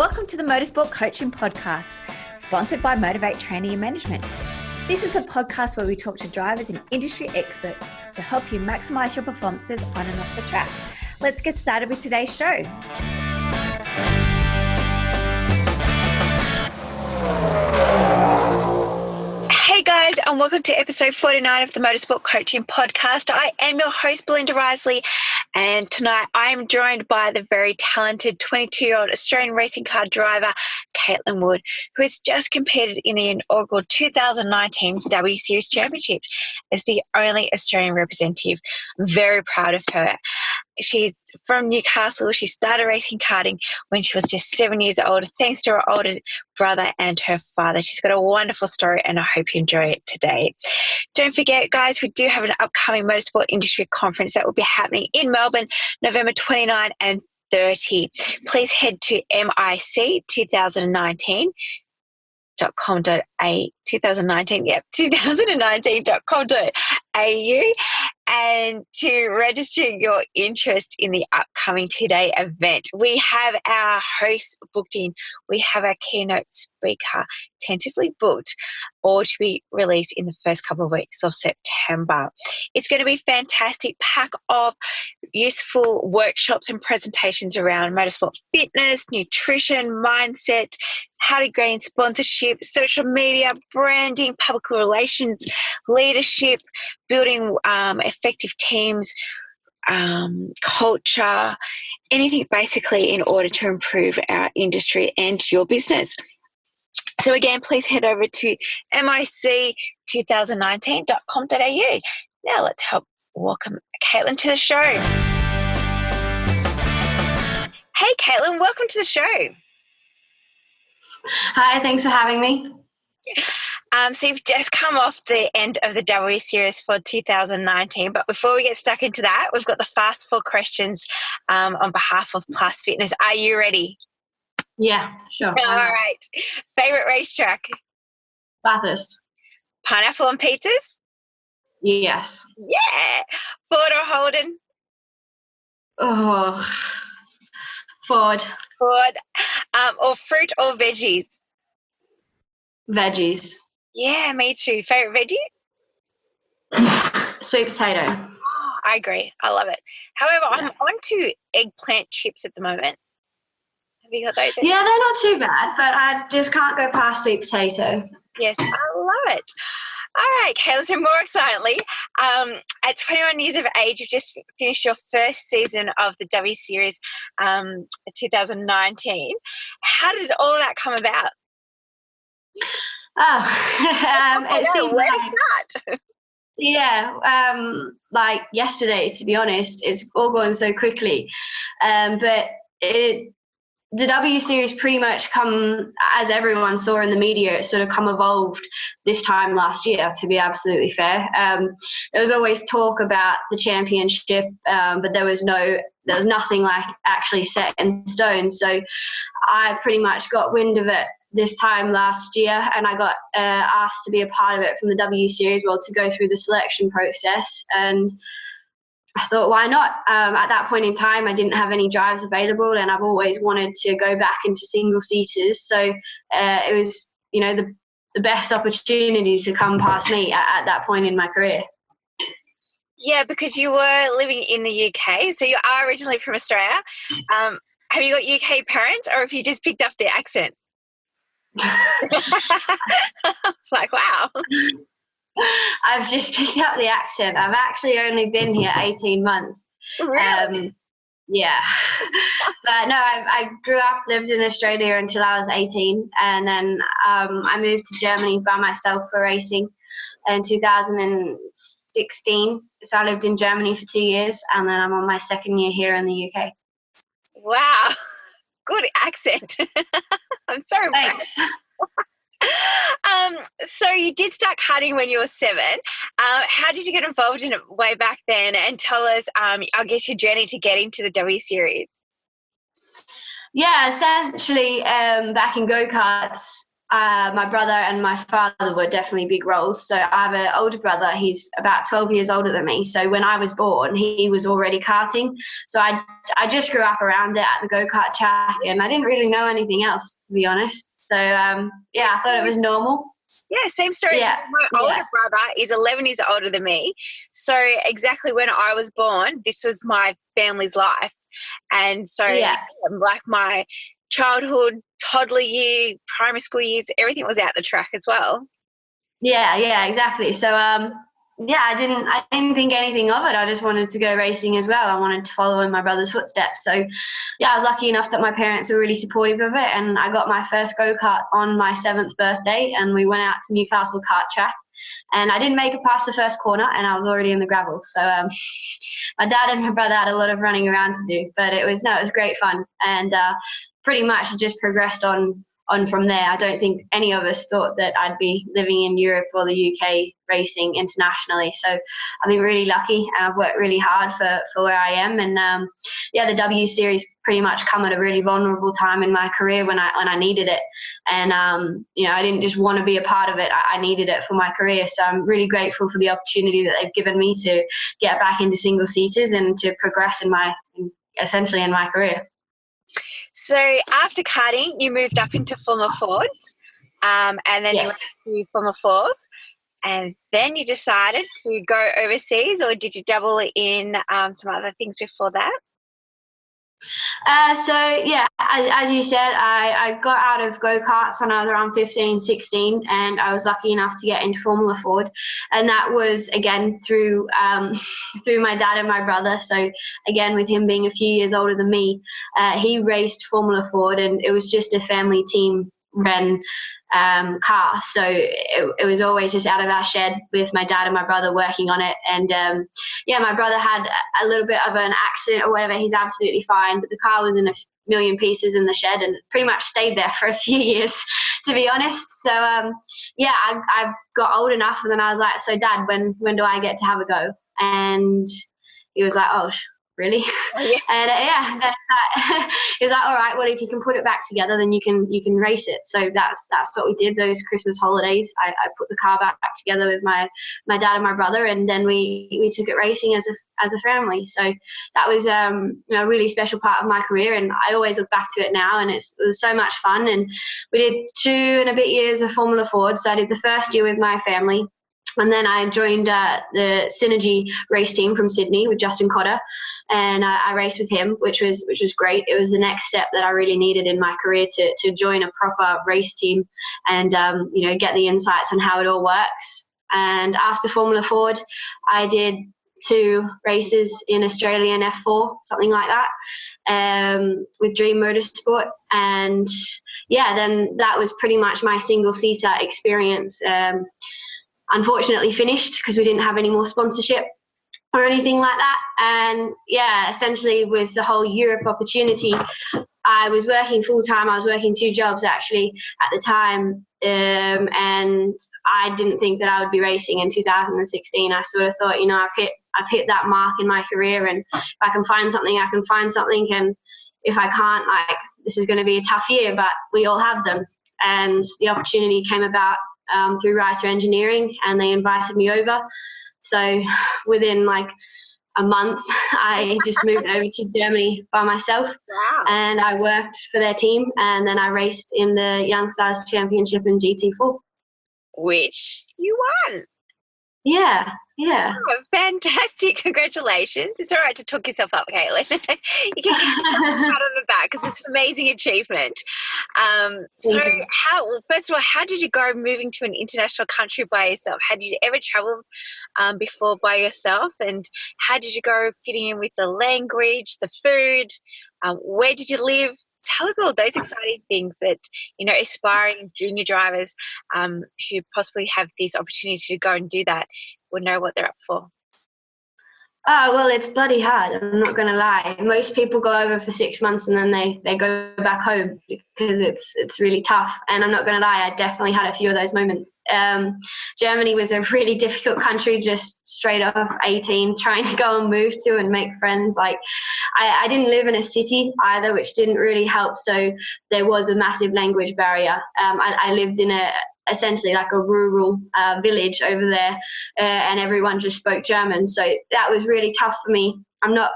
Welcome to the Motorsport Coaching Podcast, sponsored by Motivate Training and Management. This is a podcast where we talk to drivers and industry experts to help you maximize your performances on and off the track. Let's get started with today's show. Hey guys, and welcome to episode 49 of the Motorsport Coaching Podcast. I am your host, Belinda Risley, and tonight I am joined by the very talented 22-year-old Australian racing car driver, Caitlin Wood, who has just competed in the inaugural 2019 W Series Championships as the only Australian representative. I'm very proud of her. She's from Newcastle. She started racing karting when she was just 7 years old, thanks to her older brother and her father. She's got a wonderful story, and I hope you enjoy it today. Don't forget, guys, we do have an upcoming motorsport industry conference that will be happening in Melbourne, November 29 and 30. Please head to mic2019.com.au and to register your interest in the upcoming Today event. We have our hosts booked in. We have our keynote speaker tentatively booked, or to be released in the first couple of weeks of September. It's going to be fantastic pack of useful workshops and presentations around motorsport fitness, nutrition, mindset, how to gain sponsorship, social media, branding, public relations, leadership, building effective teams, culture, anything basically in order to improve our industry and your business. So again, please head over to mic2019.com.au. Now let's help welcome Caitlin to the show. Hey Caitlin, welcome to the show. Hi, thanks for having me. So you've just come off the end of the W Series for 2019, but before we get stuck into that, we've got the fast 4 questions on behalf of Plus Fitness. Are you ready? Yeah, sure. All right. Favorite racetrack? Bathurst. Pineapple on pizzas? Yes. Yeah. Ford or Holden? Oh, Ford. Ford. Or fruit or veggies? Veggies. Yeah, me too. Favorite veggie? Sweet potato. Oh, I agree. I love it. However, I'm on to eggplant chips at the moment. Have you got those? Yeah, they're not too bad, but I just can't go past sweet potato. Yes, I love it. All right, Kayla, so more excitedly, at 21 years of age, you've just finished your first season of the W Series 2019. How did all of that come about? It seemed where like, to start? Yeah, like yesterday, to be honest, it's all going so quickly. But the W Series pretty much come, as everyone saw in the media, it sort of evolved this time last year, to be absolutely fair. There was always talk about the championship, but there was nothing like actually set in stone. So I pretty much got wind of it this time last year, and I got asked to be a part of it from the W Series, to go through the selection process. And I thought, why not? At that point in time, I didn't have any drives available, and I've always wanted to go back into single seaters. So it was, the best opportunity to come past me at that point in my career. Yeah, because you were living in the UK, so you are originally from Australia. Have you got UK parents, or have you just picked up the accent? It's like, wow. I've just picked up the accent. I've actually only been here 18 months. Really? Yeah. But no, I grew up, lived in Australia until I was 18, and then I moved to Germany by myself for racing in 2016. So I lived in Germany for 2 years, and then I'm on my second year here in the UK. Wow. Good accent. I'm so impressed. So you did start karting when you were 7. How did you get involved in it way back then? And tell us, I guess, your journey to get into the W Series. Yeah, essentially, back in go-karts, my brother and my father were definitely big roles. So I have an older brother. He's about 12 years older than me. So when I was born, he was already karting. So I just grew up around it at the go-kart track, and I didn't really know anything else, to be honest. So yeah, I thought it was normal. Yeah, same story. Yeah, My older brother is 11 years older than me. So exactly when I was born, this was my family's life. And so like my childhood, toddler year, primary school years, everything was out the track as well. Yeah, exactly. So yeah, I didn't think anything of it. I just wanted to go racing as well. I wanted to follow in my brother's footsteps. So yeah, I was lucky enough that my parents were really supportive of it, and I got my first go-kart on my 7th birthday, and we went out to Newcastle kart track, and I didn't make it past the first corner, and I was already in the gravel. So my dad and my brother had a lot of running around to do, but it was great fun, and pretty much just progressed on from there. I don't think any of us thought that I'd be living in Europe or the UK racing internationally. So I've been really lucky, and I've worked really hard for where I am. And yeah, the W Series pretty much come at a really vulnerable time in my career when I needed it. And you know, I didn't just want to be a part of it. I needed it for my career. So I'm really grateful for the opportunity that they've given me to get back into single seaters and to progress essentially in my career. So after karting, you moved up into Formula Fords, and then you went to Formula Fours, and then you decided to go overseas, or did you double in some other things before that? So yeah, as you said, I got out of go-karts when I was around 15, 16, and I was lucky enough to get into Formula Ford, and that was again through through my dad and my brother. So again, with him being a few years older than me, he raced Formula Ford, and it was just a family team ran car. So it was always just out of our shed with my dad and my brother working on it. And yeah, my brother had a little bit of an accident or whatever. He's absolutely fine, but the car was in a million pieces in the shed and pretty much stayed there for a few years, to be honest. So yeah, I got old enough, and then I was like, so Dad, when do I get to have a go? And he was like, oh, really? Oh, yes. And yeah, he was like, all right, well, if you can put it back together, then you can race it. So that's what we did those Christmas holidays. I put the car back together with my dad and my brother, and then we took it racing as a family. So that was you know, a really special part of my career, and I always look back to it now, and it was so much fun. And we did 2 and a bit years of Formula Ford. So I did the first year with my family, and then I joined the Synergy race team from Sydney with Justin Cotter, and I raced with him, which was great. It was the next step that I really needed in my career to join a proper race team and you know, get the insights on how it all works. And after Formula Ford, I did 2 races in Australian F4, something like that, with Dream Motorsport. And yeah, then that was pretty much my single-seater experience. Unfortunately finished because we didn't have any more sponsorship or anything like that. And yeah, essentially with the whole Europe opportunity, I was working full-time. I was working 2 jobs actually at the time, and I didn't think that I would be racing in 2016. I sort of thought, you know, I've hit that mark in my career, and if I can find something, I can find something, and if I can't, like, this is going to be a tough year, but we all have them. And the opportunity came about through Writer Engineering, and they invited me over. So within like a month, I just moved over to Germany by myself. Wow. And I worked for their team, and then I raced in the Young Stars Championship in GT4. Which you won. Yeah. Oh, fantastic. Congratulations. It's all right to talk yourself up, Caitlin. You can get a pat on the back because it's an amazing achievement. So first of all, how did you go moving to an international country by yourself? Had you ever traveled before by yourself? And how did you go fitting in with the language, the food? Where did you live? Tell us all those exciting things that, you know, aspiring junior drivers who possibly have this opportunity to go and do that will know what they're up for. Oh, well, it's bloody hard. I'm not going to lie. Most people go over for 6 months and then they go back home because it's really tough. And I'm not going to lie, I definitely had a few of those moments. Germany was a really difficult country, just straight off 18, trying to go and move to and make friends. Like, I didn't live in a city either, which didn't really help. So there was a massive language barrier. I lived in essentially like a rural village over there, and everyone just spoke German. So that was really tough for me. I'm not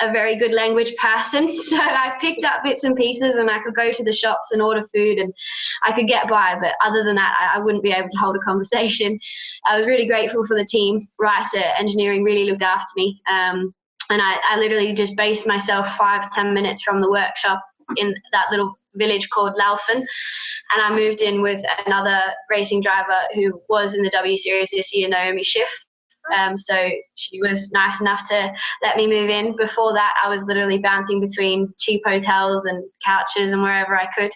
a very good language person, so I picked up bits and pieces, and I could go to the shops and order food and I could get by. But other than that, I wouldn't be able to hold a conversation. I was really grateful for the team. Rice Engineering really looked after me. And I literally just based myself 5-10 minutes from the workshop in that little village called Laufen, and I moved in with another racing driver who was in the W Series this year, Naomi Schiff. So she was nice enough to let me move in. Before that, I was literally bouncing between cheap hotels and couches and wherever I could.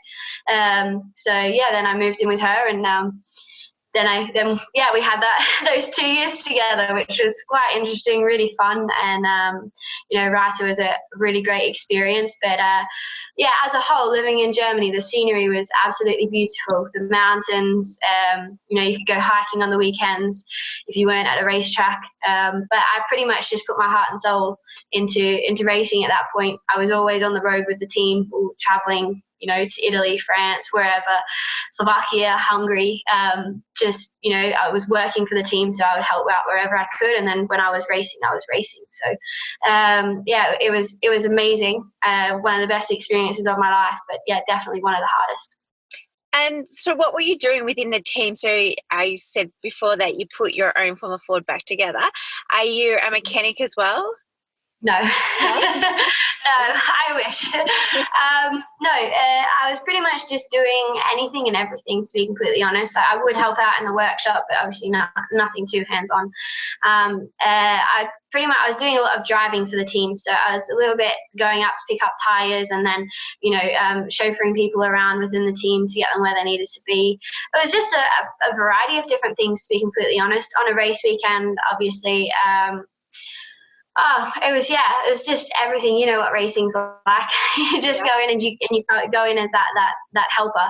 So yeah, then I moved in with her, and then we had those 2 years together, which was quite interesting, really fun, and Reiter was a really great experience. But as a whole, living in Germany, the scenery was absolutely beautiful. The mountains, you could go hiking on the weekends if you weren't at a racetrack. But I pretty much just put my heart and soul into racing at that point. I was always on the road with the team, traveling, to Italy, France, wherever, Slovakia, Hungary. I was working for the team, so I would help out wherever I could. And then when I was racing, I was racing. So, it was amazing. One of the best experiences of my life, but yeah, definitely one of the hardest. And so what were you doing within the team? So I said before that you put your own Formula Ford back together. Are you a mechanic as well? No, no, I wish. I was pretty much just doing anything and everything, to be completely honest. I would help out in the workshop, but obviously nothing too hands-on. I was doing a lot of driving for the team, so I was a little bit going out to pick up tires and then, chauffeuring people around within the team to get them where they needed to be. It was just a variety of different things, to be completely honest. On a race weekend, obviously, it was just everything. You know what racing's like. You just go in and you go in as that helper.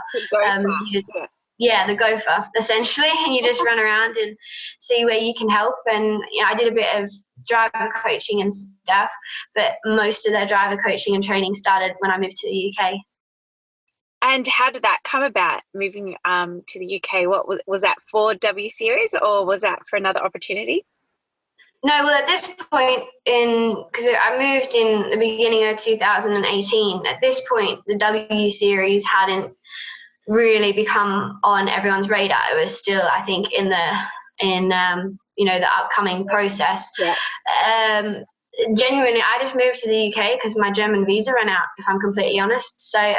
The gopher, essentially, and you just run around and see where you can help. And I did a bit of driver coaching and stuff, but most of the driver coaching and training started when I moved to the UK. And how did that come about, moving to the UK? What was that for W Series, or was that for another opportunity? No, well, at this point, because I moved in the beginning of 2018, at this point, the W Series hadn't really become on everyone's radar. It was still, I think, in the upcoming process. Yeah. Genuinely, I just moved to the UK because my German visa ran out, if I'm completely honest. So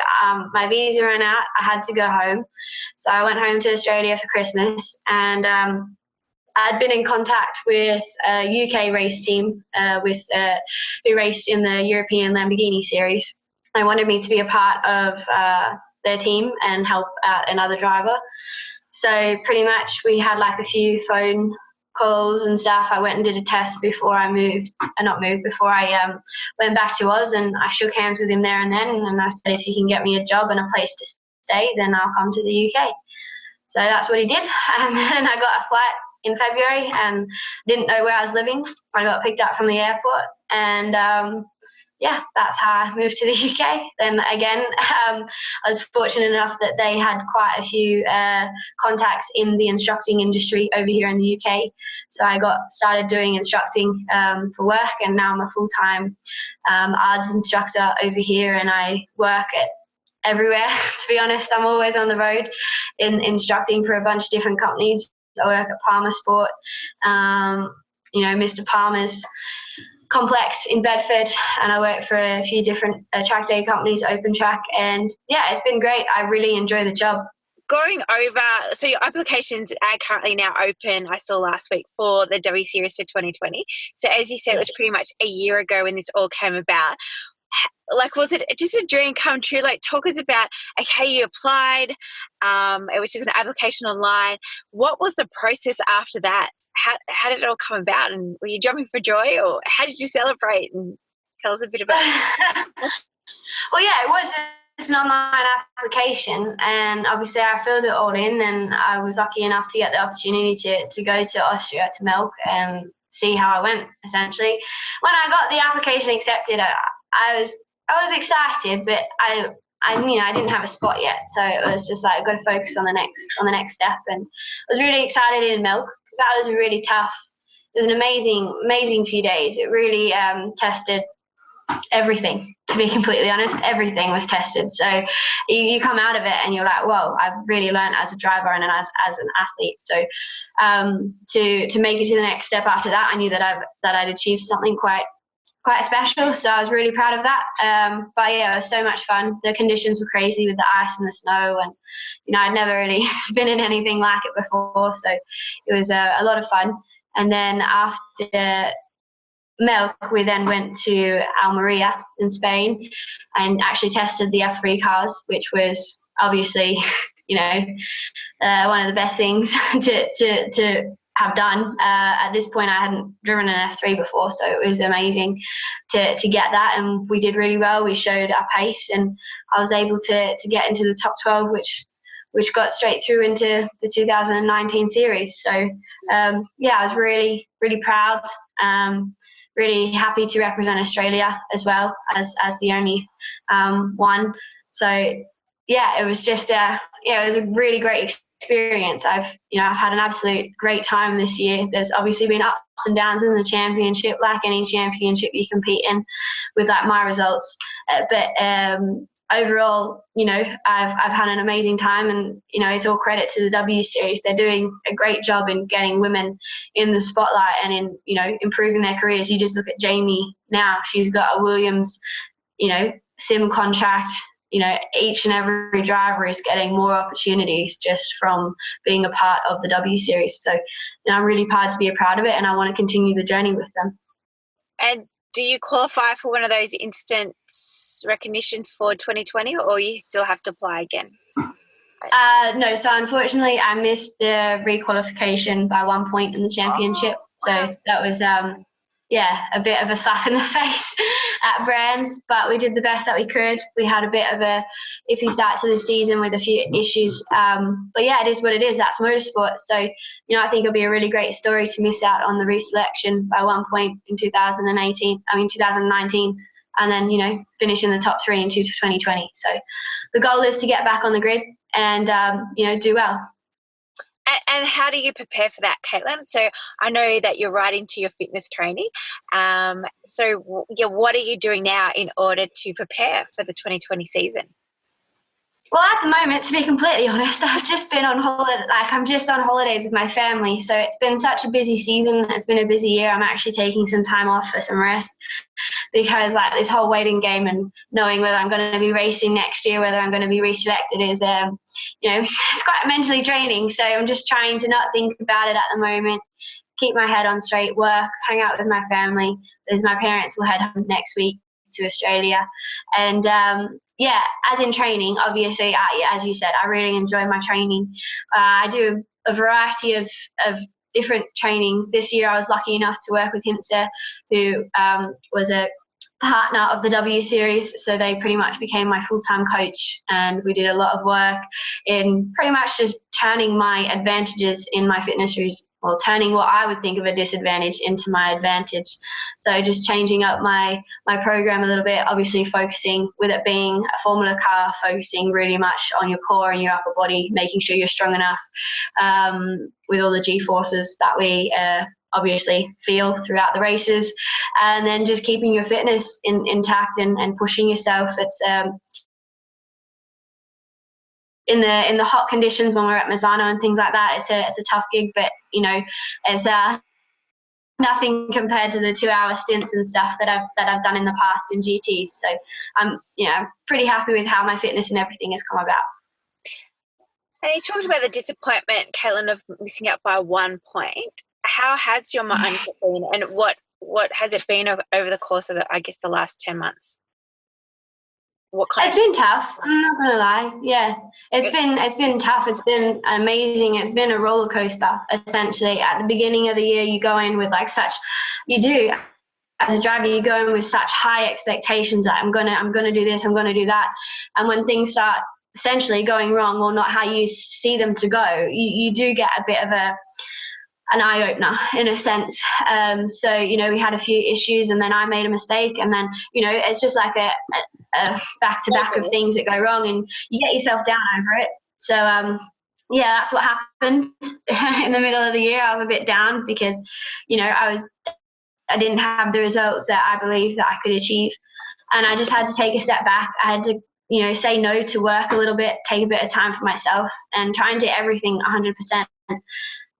my visa ran out. I had to go home. So I went home to Australia for Christmas, and I'd been in contact with a UK race team who raced in the European Lamborghini Series. They wanted me to be a part of their team and help out another driver. So pretty much we had like a few phone calls and stuff. I went and did a test before I before I went back to Oz, and I shook hands with him there and then. And I said, if you can get me a job and a place to stay, then I'll come to the UK. So that's what he did. And then I got a flight in February and didn't know where I was living. I got picked up from the airport, and that's how I moved to the UK. Then again, I was fortunate enough that they had quite a few contacts in the instructing industry over here in the UK. So I got started doing instructing for work, and now I'm a full-time ARDS instructor over here, and I work at everywhere. To be honest, I'm always on the road instructing for a bunch of different companies. I work at Motorsport, Mr. Palmer's complex in Bedford, and I work for a few different track day companies, Open Track, and yeah, it's been great. I really enjoy the job. Going over, so your applications are currently now open, I saw last week, for the W Series for 2020. So as you said, it was pretty much a year ago when this all came about. like, was it just a dream come true? Like, talk us about, okay, you applied, it was just an application online. What was the process after that? How did it all come about? And were you jumping for joy, or how did you celebrate? And tell us a bit about it. Well, yeah, it was just an online application, and obviously I filled it all in, and I was lucky enough to get the opportunity to go to Austria to milk and see how I went, essentially. When I got the application accepted, I was excited, but I didn't have a spot yet, so it was just like, I've got to focus on the next step. And I was really excited in milk because that was really tough. It was an amazing few days. It really tested everything, to be completely honest. Everything was tested. So you come out of it and you're like, whoa, I've really learned as a driver and as an athlete. So to make it to the next step after that, I knew that I'd achieved something quite special. So I was really proud of that. But yeah, it was so much fun. The conditions were crazy with the ice and the snow, and I'd never really been in anything like it before. So it was a lot of fun. And then after milk, we then went to Almeria in Spain and actually tested the F3 cars, which was obviously, one of the best things to have done. At this point, I hadn't driven an F3 before, so it was amazing to get that, and we did really well. We showed our pace, and I was able to get into the top 12, which got straight through into the 2019 series. So I was really, really proud. Really happy to represent Australia as well as the only one. So yeah, it was just it was a really great experience. I've had an absolute great time this year. There's obviously been ups and downs in the championship, like any championship you compete in, with like my results. But overall, I've had an amazing time, and it's all credit to the W Series. They're doing a great job in getting women in the spotlight and in improving their careers. You just look at Jamie now; she's got a Williams, sim contract. Each and every driver is getting more opportunities just from being a part of the W Series. So I'm really proud to be a part of it, and I want to continue the journey with them. And do you qualify for one of those instant recognitions for 2020, or you still have to apply again? No, so unfortunately I missed the requalification by 1 point in the championship. So that was a bit of a slap in the face at Brands, but we did the best that we could. We had a bit of a iffy start to the season with a few issues, but yeah, it is what it is. That's motorsport. So I think it'll be a really great story to miss out on the reselection by 1 point in 2019, and then finish in the top 3 in 2020. So the goal is to get back on the grid and do well. And how do you prepare for that, Caitlin? So I know that you're right into your fitness training. So what are you doing now in order to prepare for the 2020 season? Well, at the moment, to be completely honest, I've just been on holiday. I'm just on holidays with my family. So it's been such a busy season. It's been a busy year. I'm actually taking some time off for some rest, because this whole waiting game and knowing whether I'm going to be racing next year, whether I'm going to be reselected is, it's quite mentally draining. So I'm just trying to not think about it at the moment, keep my head on straight, work, hang out with my family, as my parents will head home next week to Australia. And as in training, obviously, as you said, I really enjoy my training. I do a variety of different training. This year I was lucky enough to work with Hintze, who was a partner of the W Series, so they pretty much became my full-time coach, and we did a lot of work in pretty much just turning my advantages in my fitness or turning what I would think of a disadvantage into my advantage. So just changing up my program a little bit, obviously focusing, with it being a Formula car, focusing really much on your core and your upper body, making sure you're strong enough with all the G-forces that we obviously feel throughout the races, and then just keeping your fitness intact and pushing yourself. It's in the hot conditions when we're at Misano and things like that, it's a tough gig, but it's nothing compared to the 2-hour stints and stuff that I've done in the past in GTs. So I'm pretty happy with how my fitness and everything has come about. And you talked about the disappointment, Caitlin, of missing out by 1 point. How has your mindset been, and what has it been over the course of the last 10 months? What kind It's been tough. I'm not gonna lie. Yeah, it's been tough. It's been amazing. It's been a roller coaster. Essentially, at the beginning of the year, you go in with like you do as a driver, you go in with such high expectations that I'm gonna do this, I'm gonna do that, and when things start essentially going wrong or not how you see them to go, you do get a bit of an eye opener in a sense. So we had a few issues, and then I made a mistake, and then it's just like a back to back of things that go wrong, and you get yourself down over it. So yeah, that's what happened in the middle of the year. I was a bit down because I didn't have the results that I believed that I could achieve, and I just had to take a step back. I had to say no to work a little bit, take a bit of time for myself, and try and do everything 100%.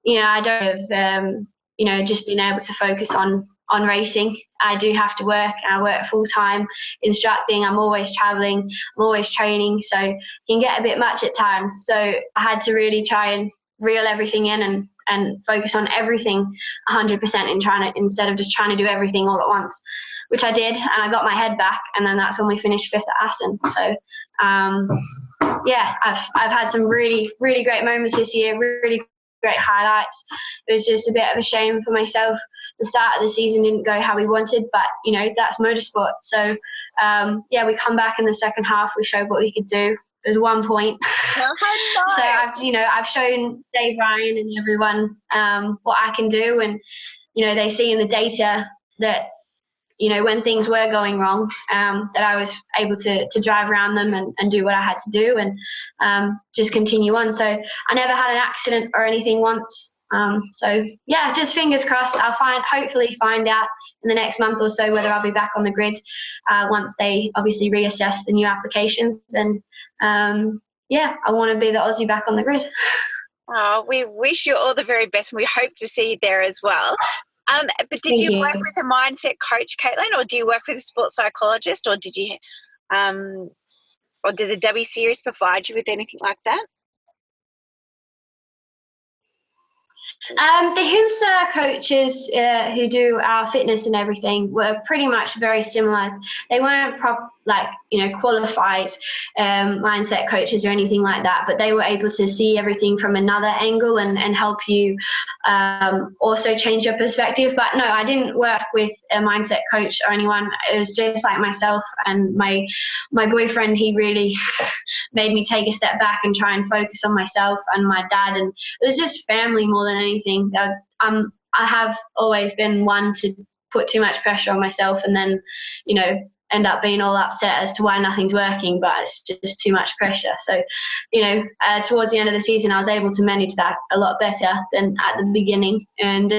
I don't have just being able to focus on racing. I do have to work, and I work full time instructing. I'm always traveling, I'm always training, so it can get a bit much at times. So I had to really try and reel everything in and focus on everything 100% instead of just trying to do everything all at once, which I did, and I got my head back, and then that's when we finished 5th at Assen. So yeah, I've had some really, really great moments this year, really great highlights. It was just a bit of a shame for myself. The start of the season didn't go how we wanted, but that's motorsport. So yeah, we come back in the second half, we showed what we could do. There's 1 point. So I've shown Dave Ryan and everyone what I can do, and they see in the data that when things were going wrong, that I was able to drive around them and do what I had to do, and just continue on. So I never had an accident or anything once. So yeah, just fingers crossed. I'll hopefully find out in the next month or so whether I'll be back on the grid once they obviously reassess the new applications. And yeah, I want to be the Aussie back on the grid. Oh, we wish you all the very best, and we hope to see you there as well. But did you work with a mindset coach, Caitlin, or do you work with a sports psychologist, or did you, or did the W Series provide you with anything like that? The Hinsa coaches who do our fitness and everything were pretty much very similar. They weren't qualified mindset coaches or anything like that, but they were able to see everything from another angle and help you also change your perspective. But no, I didn't work with a mindset coach or anyone. It was just like myself and my boyfriend. He really made me take a step back and try and focus on myself and my dad, and it was just family more than anything. I have always been one to put too much pressure on myself, and then end up being all upset as to why nothing's working, but it's just too much pressure. So towards the end of the season, I was able to manage that a lot better than at the beginning. And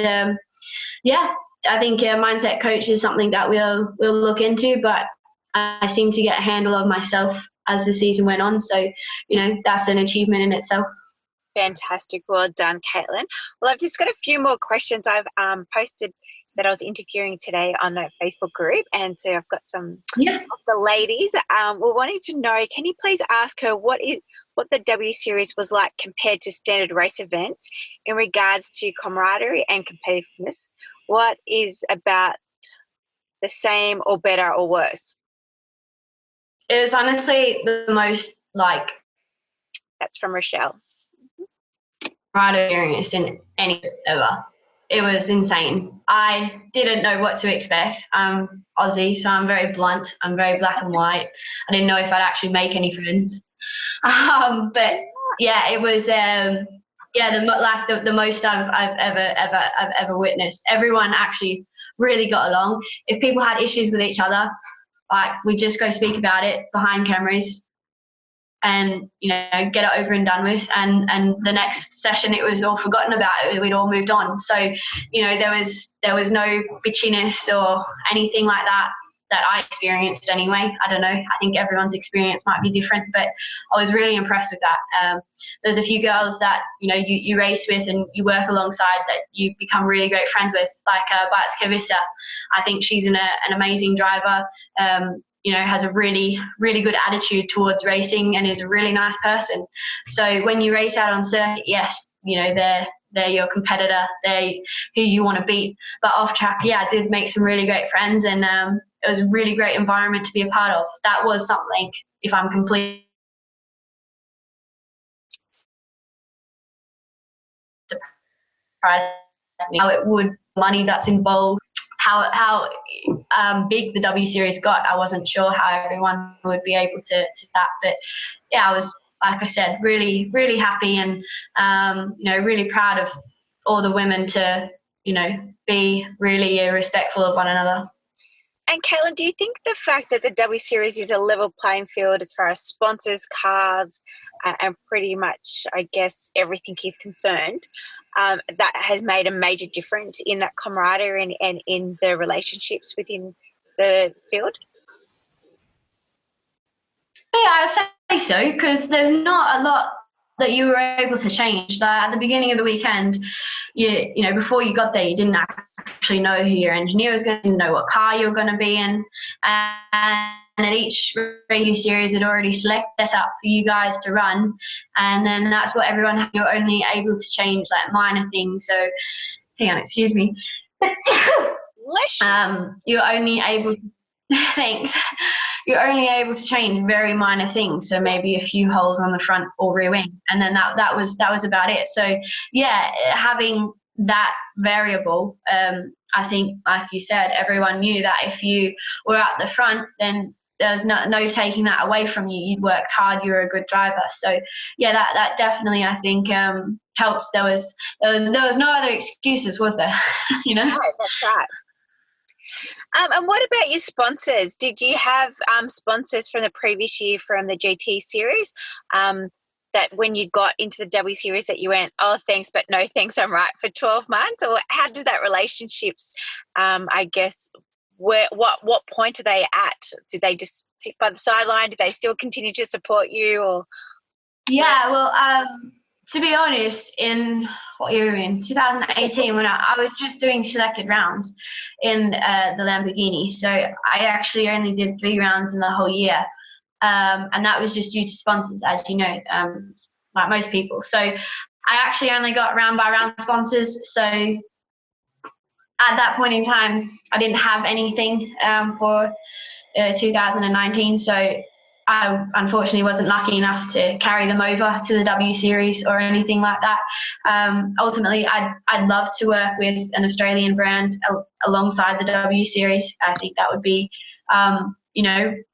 yeah, I think a mindset coach is something that we'll look into, but I seem to get a handle of myself as the season went on. So, that's an achievement in itself. Fantastic. Well done, Caitlin. Well, I've just got a few more questions. I've posted that I was interviewing today on that Facebook group, and so I've got some of the ladies were wanting to know, can you please ask her what the W Series was like compared to standard race events in regards to camaraderie and competitiveness? What is about the same or better or worse? It was honestly the most That's from Rochelle. Right experience in any ever. It was insane. I didn't know what to expect. I'm Aussie, so I'm very blunt. I'm very black and white. I didn't know if I'd actually make any friends. But yeah, it was the most I've ever witnessed. Everyone actually really got along. If people had issues with each other, we just go speak about it behind cameras and get it over and done with, and the next session it was all forgotten about. We'd all moved on. So there was no bitchiness or anything like that I experienced anyway. I don't know, I think everyone's experience might be different, but I was really impressed with that. There's a few girls that you race with and you work alongside that you become really great friends with, like Bats Kavissa. I think she's an amazing driver. Has a really, really good attitude towards racing and is a really nice person. So when you race out on circuit, yes, they're they're your competitor, they're who you want to beat. But off track, I did make some really great friends, and it was a really great environment to be a part of. That was something, if I'm completely surprised me, how it would, money that's involved, how big the W Series got. I wasn't sure how everyone would be able to that, but I was, like I said, really, really happy, and really proud of all the women to be really respectful of one another. And Caitlin, do you think the fact that the W Series is a level playing field as far as sponsors, cars, and pretty much, I guess, everything is concerned, that has made a major difference in that camaraderie and in the relationships within the field? I'd say so, because there's not a lot that you were able to change. At the beginning of the weekend, before you got there, you didn't actually know who your engineer was going to, know what car you were going to be in, and at each radio series had already set up for you guys to run, and then that's what everyone, you're only able to change like minor things. So hang on, excuse me. You're only able to, thanks, you're only able to change very minor things, so maybe a few holes on the front or rear wing, and then that was about it. So having that variable, I think, like you said, everyone knew that if you were at the front, then there's no taking that away from you. You'd worked hard, you were a good driver. So that definitely, I think, helped. There was no other excuses, was there? No, that's right. And what about your sponsors? Did you have sponsors from the previous year from the GT series, that when you got into the W Series that you went, oh, thanks, but no thanks, I'm right, for 12 months? Or how does that relationships, I guess, what point are they at? Did they just sit by the sideline? Did they still continue to support you? Or to be honest, in what year were we in? 2018, when I was just doing selected rounds in the Lamborghini. So I actually only did 3 rounds in the whole year. And that was just due to sponsors, as you know, like most people. So I actually only got round by round sponsors. So at that point in time, I didn't have anything for 2019. So I unfortunately wasn't lucky enough to carry them over to the W Series or anything like that. Ultimately, I'd love to work with an Australian brand alongside the W Series. I think that would be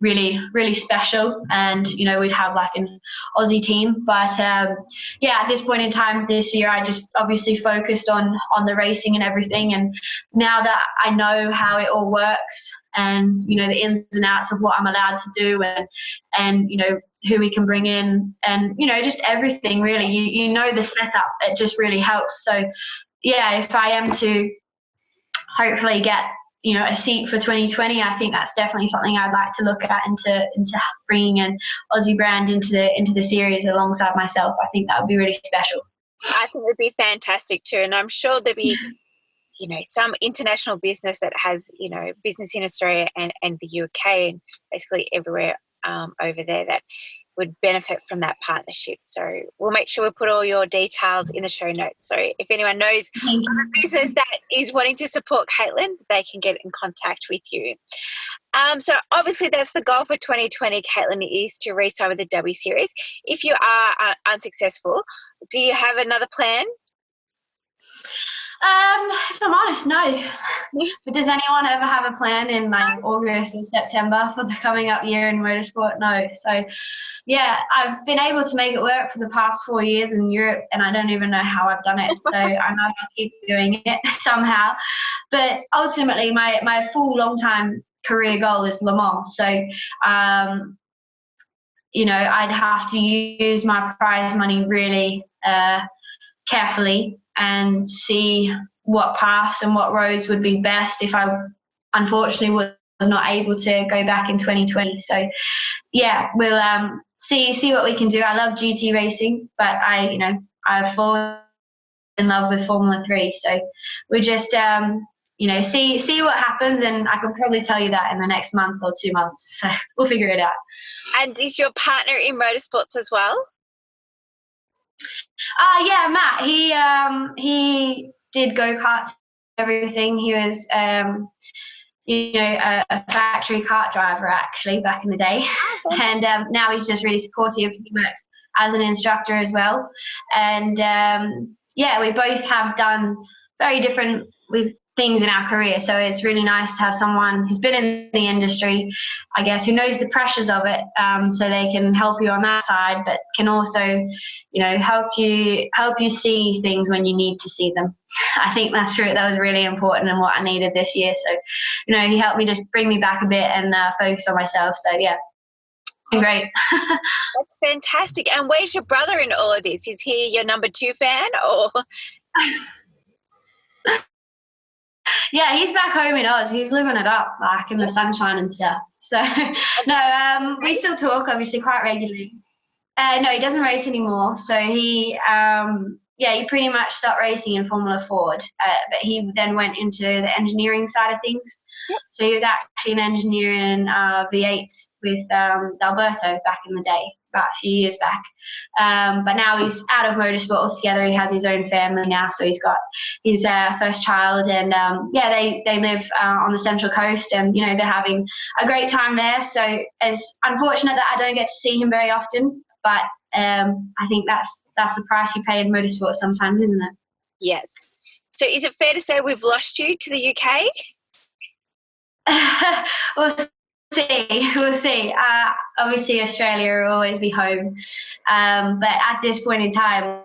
really, really special, and we'd have like an Aussie team. But at this point in time this year, I just obviously focused on the racing and everything, and now that I know how it all works, and the ins and outs of what I'm allowed to do, and who we can bring in, and just everything really, the setup, it just really helps. So if I am to hopefully get a seat for 2020, I think that's definitely something I'd like to look at, into bringing an Aussie brand into the series alongside myself. I think that would be really special. I think it would be fantastic too, and I'm sure there'd be some international business that has business in Australia and the UK and basically everywhere over there that would benefit from that partnership. So we'll make sure we put all your details in the show notes. So if anyone knows of a business that is wanting to support Caitlin, they can get in contact with you. So obviously that's the goal for 2020, Caitlin, is to re-sign with the W Series. If you are unsuccessful, do you have another plan? If I'm honest, no. But does anyone ever have a plan in like August and September for the coming up year in motorsport? No. So I've been able to make it work for the past 4 years in Europe, and I don't even know how I've done it. So I know I'll keep doing it somehow. But ultimately, my full long-time career goal is Le Mans. So I'd have to use my prize money really carefully and see what paths and what roads would be best if I unfortunately was not able to go back in 2020. So we'll see what we can do. I love GT racing, but I've fallen in love with Formula 3. So we'll just see what happens, and I could probably tell you that in the next month or 2 months. So we'll figure it out. And is your partner in motorsports as well? Yeah, Matt. He did go-karts, everything. He was a factory kart driver actually back in the day, and now he's just really supportive. He works as an instructor as well, and yeah, we both have done very different things in our career. So it's really nice to have someone who's been in the industry, I guess, who knows the pressures of it, so they can help you on that side, but can also, help you see things when you need to see them. I think that was really important and what I needed this year. So, he helped me just bring me back a bit and focus on myself. So yeah, great. That's fantastic. And where's your brother in all of this? Is he your number 2 fan or? Yeah, he's back home in Oz. He's living it up, like in the sunshine and stuff. So no, we still talk obviously quite regularly. No, he doesn't race anymore. So he pretty much stopped racing in Formula Ford, but he then went into the engineering side of things. Yep. So he was actually an engineer in V8s with D'Alberto back in the day, about a few years back. But now he's out of motorsport altogether. He has his own family now, so he's got his first child, and they live on the Central Coast, and they're having a great time there. So it's unfortunate that I don't get to see him very often, but I think that's the price you pay in motorsport sometimes, isn't it? Yes. So is it fair to say we've lost you to the UK? We'll see. Obviously, Australia will always be home. But at this point in time,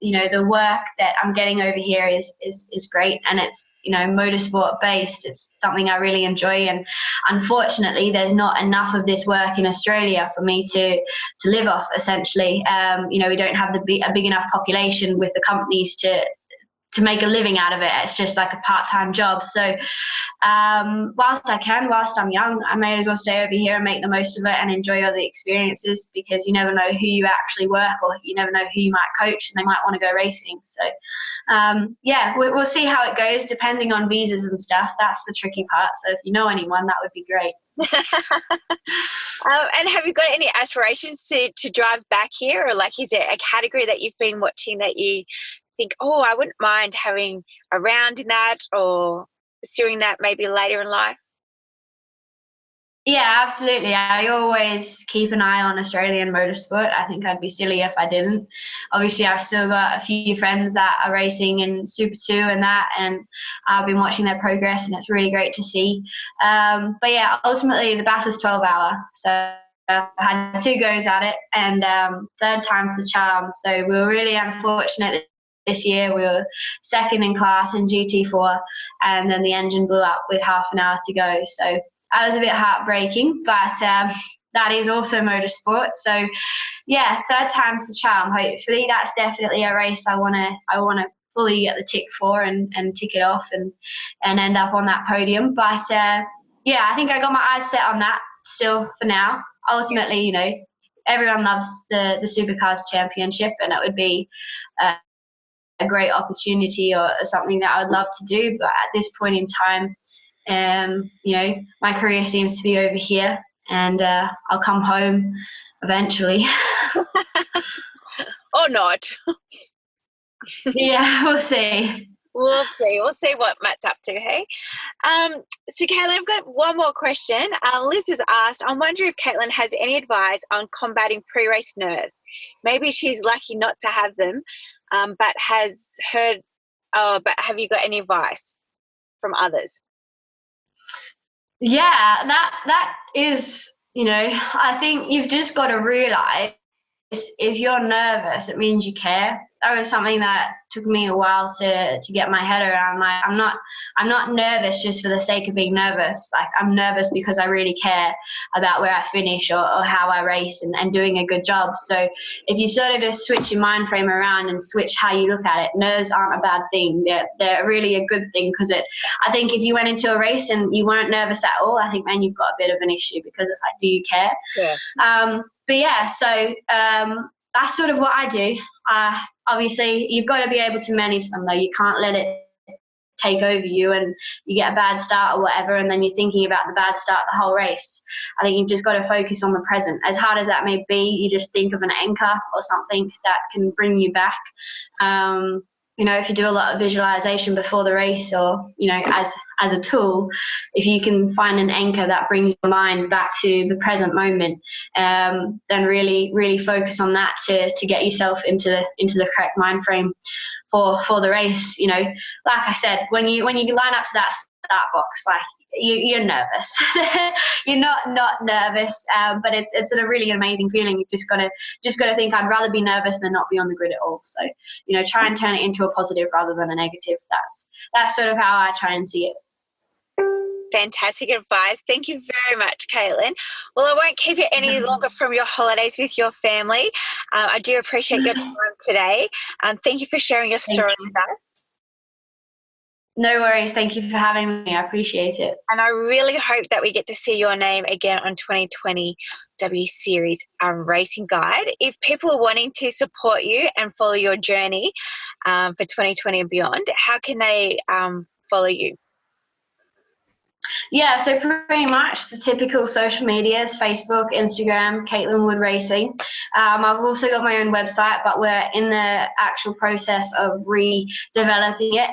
the work that I'm getting over here is great, and it's motorsport based. It's something I really enjoy, and unfortunately there's not enough of this work in Australia for me to live off, essentially. We don't have a big enough population with the companies to make a living out of it. It's just like a part-time job. So whilst I'm young, I may as well stay over here and make the most of it and enjoy all the experiences, because you never know who you actually work, or you never know who you might coach and they might want to go racing. So we'll see how it goes depending on visas and stuff. That's the tricky part. So if you know anyone, that would be great. And have you got any aspirations to drive back here, or is there a category that you've been watching that you think, I wouldn't mind having a round in that, or pursuing that maybe later in life? Yeah, absolutely. I always keep an eye on Australian motorsport. I think I'd be silly if I didn't. Obviously, I've still got a few friends that are racing in Super 2 and that, and I've been watching their progress, and it's really great to see. But yeah, ultimately the Bathurst 12-hour. So I had 2 goes at it, and third time's the charm. So we were really unfortunate this year. We were second in class in GT4, and then the engine blew up with half an hour to go. So that was a bit heartbreaking, but that is also motorsport. So yeah, third time's the charm. Hopefully, that's definitely a race I wanna fully get the tick for and tick it off and end up on that podium. But I think I got my eyes set on that still for now. Ultimately, everyone loves the Supercars Championship, and it would be a great opportunity or something that I would love to do. But at this point in time, my career seems to be over here, and I'll come home eventually. Or not. Yeah, we'll see. We'll see what Matt's up to, hey? So Caitlin, I've got one more question. Liz has asked, I'm wondering if Caitlin has any advice on combating pre-race nerves. Maybe she's lucky not to have them, but have you got any advice from others? Yeah, that is, I think you've just got to realize if you're nervous, it means you care. That was something that took me a while to get my head around. Like, I'm not nervous just for the sake of being nervous. Like, I'm nervous because I really care about where I finish or how I race and doing a good job. So if you sort of just switch your mind frame around and switch how you look at it, nerves aren't a bad thing. They're really a good thing, because I think if you went into a race and you weren't nervous at all, I think then you've got a bit of an issue, because it's like, do you care? Yeah. But yeah, so that's sort of what I do. Obviously, you've got to be able to manage them, though. You can't let it take over you and you get a bad start or whatever, and then you're thinking about the bad start the whole race. I think you've just got to focus on the present. As hard as that may be, you just think of an anchor or something that can bring you back. If you do a lot of visualization before the race, or as a tool, if you can find an anchor that brings your mind back to the present moment, then really focus on that to get yourself into the correct mind frame for the race. Like I said, when you line up to that start box, like you're nervous. You're not nervous, but it's a really amazing feeling. You've just got to think, I'd rather be nervous than not be on the grid at all. So try and turn it into a positive rather than a negative. That's sort of how I try and see it. Fantastic advice. Thank you very much, Caitlin. Well, I won't keep you any longer from your holidays with your family. I do appreciate your time today. Thank you for sharing your story with us. No worries. Thank you for having me. I appreciate it. And I really hope that we get to see your name again on 2020 W Series Racing Guide. If people are wanting to support you and follow your journey for 2020 and beyond, how can they follow you? Yeah, so pretty much the typical social medias, Facebook, Instagram, Caitlin Wood Racing. I've also got my own website, but we're in the actual process of redeveloping it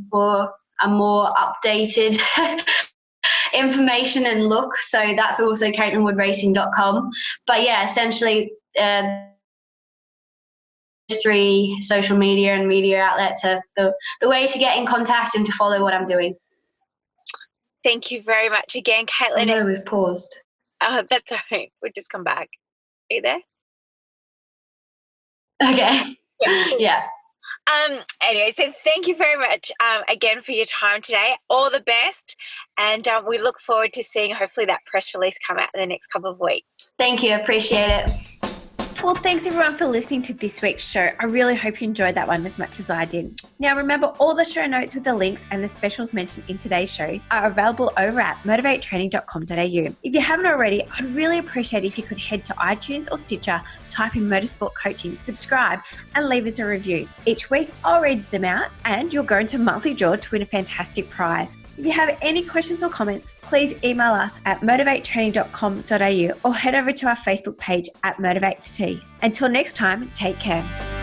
for a more updated information and look. So that's also CaitlinWoodRacing.com. But yeah, essentially 3 social media and media outlets are the way to get in contact and to follow what I'm doing. Thank you very much again, Caitlin. I know we've paused. That's all right. We'll just come back. Are you there? Okay. Yeah. Anyway, so thank you very much again for your time today. All the best. And we look forward to seeing hopefully that press release come out in the next couple of weeks. Thank you. Appreciate it. Well, thanks everyone for listening to this week's show. I really hope you enjoyed that one as much as I did. Now, remember, all the show notes with the links and the specials mentioned in today's show are available over at motivatetraining.com.au. If you haven't already, I'd really appreciate if you could head to iTunes or Stitcher, type in Motorsport Coaching, subscribe, and leave us a review. Each week, I'll read them out and you'll go into a monthly draw to win a fantastic prize. If you have any questions or comments, please email us at motivatetraining.com.au or head over to our Facebook page at Motivate to Tea. Until next time, take care.